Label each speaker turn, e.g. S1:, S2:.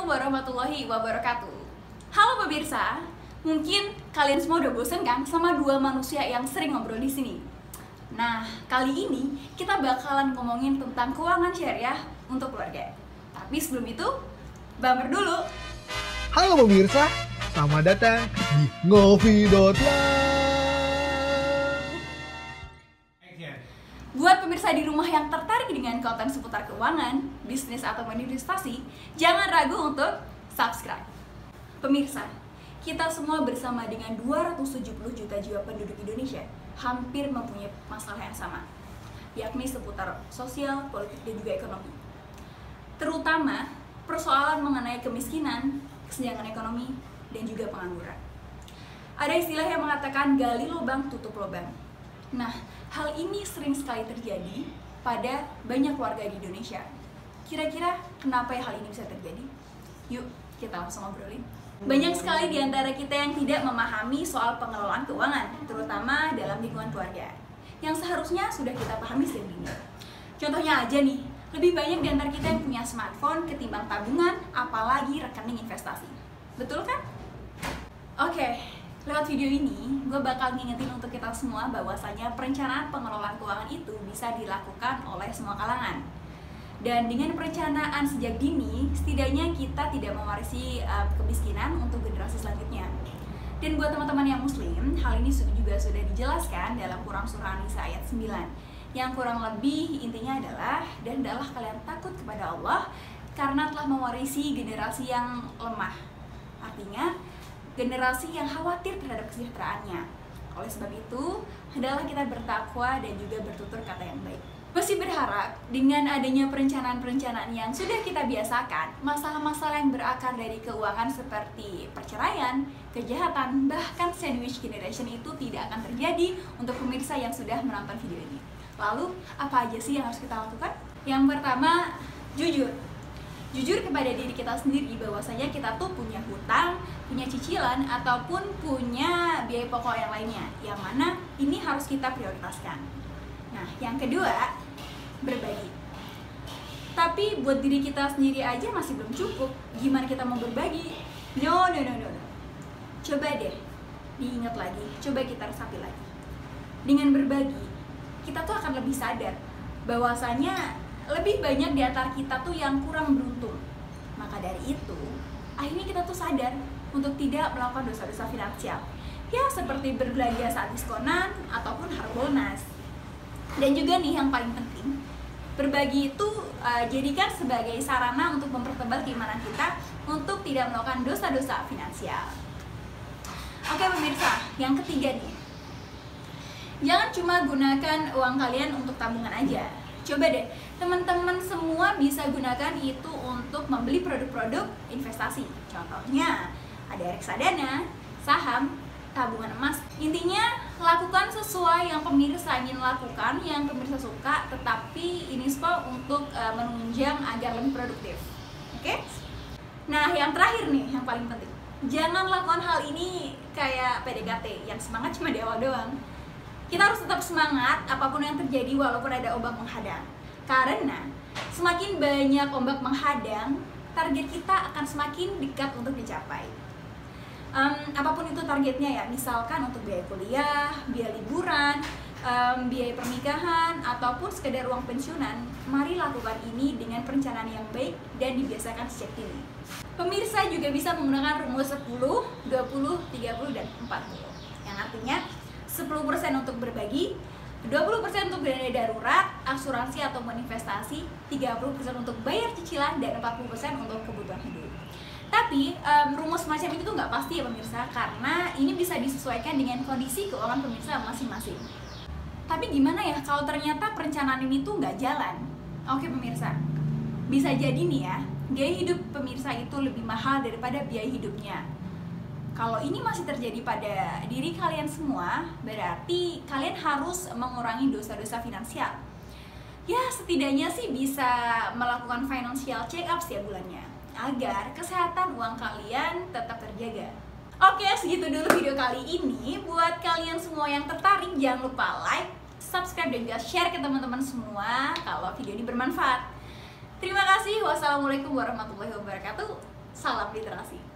S1: Assalamualaikum warahmatullahi wabarakatuh. Halo pemirsa, mungkin kalian semua udah bosen kan sama dua manusia yang sering ngobrol di sini. Nah, kali ini kita bakalan ngomongin tentang keuangan syariah untuk keluarga. Tapi sebelum itu, bumper dulu.
S2: Halo pemirsa, selamat datang di Ngopi.live.
S1: Buat pemirsa di rumah yang tertarik dengan konten seputar keuangan, bisnis atau investasi, jangan ragu untuk subscribe. Pemirsa, kita semua bersama dengan 270 juta jiwa penduduk Indonesia hampir mempunyai masalah yang sama, yakni seputar sosial, politik, dan juga ekonomi. Terutama persoalan mengenai kemiskinan, kesenjangan ekonomi, dan juga pengangguran. Ada istilah yang mengatakan gali lubang tutup lubang. Nah, hal ini sering sekali terjadi pada banyak keluarga di Indonesia. Kira-kira kenapa ya hal ini bisa terjadi? Yuk, kita langsung ngobrolin. Banyak sekali di antara kita yang tidak memahami soal pengelolaan keuangan, terutama dalam lingkungan keluarga, yang seharusnya sudah kita pahami sendiri. Contohnya aja nih, lebih banyak di antara kita yang punya smartphone ketimbang tabungan, apalagi rekening investasi. Betul kan? Oke, lewat video ini, gue bakal ngingetin untuk kita semua bahwasanya perencanaan pengelolaan keuangan itu bisa dilakukan oleh semua kalangan. Dan dengan perencanaan sejak dini, setidaknya kita tidak mewarisi kemiskinan untuk generasi selanjutnya. Dan buat teman-teman yang muslim, hal ini juga sudah dijelaskan dalam Quran Surah An-Nisa ayat 9. Yang kurang lebih intinya adalah, dan hendaklah kalian takut kepada Allah karena telah mewarisi generasi yang lemah. Artinya, generasi yang khawatir terhadap kesejahteraannya. Oleh sebab itu, hendaklah kita bertakwa dan juga bertutur kata yang baik. Masih berharap dengan adanya perencanaan-perencanaan yang sudah kita biasakan, masalah-masalah yang berakar dari keuangan seperti perceraian, kejahatan, bahkan sandwich generation itu tidak akan terjadi untuk pemirsa yang sudah menonton video ini. Lalu, apa aja sih yang harus kita lakukan? Yang pertama, jujur. Jujur kepada diri kita sendiri bahwasanya kita tuh punya hutang, punya cicilan, ataupun punya biaya pokok yang lainnya, yang mana ini harus kita prioritaskan. Nah, yang kedua, berbagi. Tapi buat diri kita sendiri aja masih belum cukup. Gimana kita mau berbagi? No. Coba deh diingat lagi, coba kita resapi lagi. Dengan berbagi, kita tuh akan lebih sadar bahwasanya lebih banyak di antara kita tuh yang kurang beruntung. Maka dari itu, akhirnya kita tuh sadar untuk tidak melakukan dosa-dosa finansial. Ya, seperti berbelanja saat diskonan ataupun harbolnas. Dan juga nih yang paling penting, berbagi itu jadikan sebagai sarana untuk mempertebal keimanan kita untuk tidak melakukan dosa-dosa finansial. Oke pemirsa, yang ketiga nih, jangan cuma gunakan uang kalian untuk tabungan aja. Coba deh, teman-teman semua bisa gunakan itu untuk membeli produk-produk investasi. Contohnya, ada reksadana, saham, tabungan emas. Intinya, lakukan sesuai yang pemirsa ingin lakukan, yang pemirsa suka, tetapi ini untuk menunjang agar lebih produktif. Oke? Nah, yang terakhir nih, yang paling penting. Jangan lakukan hal ini kayak PDKT, yang semangat cuma di awal doang. Kita harus tetap semangat apapun yang terjadi walaupun ada ombak menghadang. Karena semakin banyak ombak menghadang, target kita akan semakin dekat untuk dicapai. Apapun itu targetnya ya, misalkan untuk biaya kuliah, biaya liburan, biaya pernikahan, ataupun sekedar uang pensiunan, mari lakukan ini dengan perencanaan yang baik dan dibiasakan sejak dini. Pemirsa juga bisa menggunakan rumus 10, 20, 30, dan 40. Yang artinya 10% untuk berbagi, 20% untuk dana darurat, asuransi ataupun investasi, 30% untuk bayar cicilan, dan 40% untuk kebutuhan hidup. Tapi rumus semacam itu tuh nggak pasti ya pemirsa, karena ini bisa disesuaikan dengan kondisi keuangan pemirsa masing-masing. Tapi gimana ya kalau ternyata perencanaan ini tuh nggak jalan? Oke pemirsa, bisa jadi nih ya, gaya hidup pemirsa itu lebih mahal daripada biaya hidupnya. Kalau ini masih terjadi pada diri kalian semua, berarti kalian harus mengurangi dosa-dosa finansial. Ya, setidaknya sih bisa melakukan financial check up setiap bulannya, agar kesehatan uang kalian tetap terjaga. Oke, segitu dulu video kali ini. Buat kalian semua yang tertarik, jangan lupa like, subscribe, dan juga share ke teman-teman semua kalau video ini bermanfaat. Terima kasih. Wassalamualaikum warahmatullahi wabarakatuh. Salam literasi.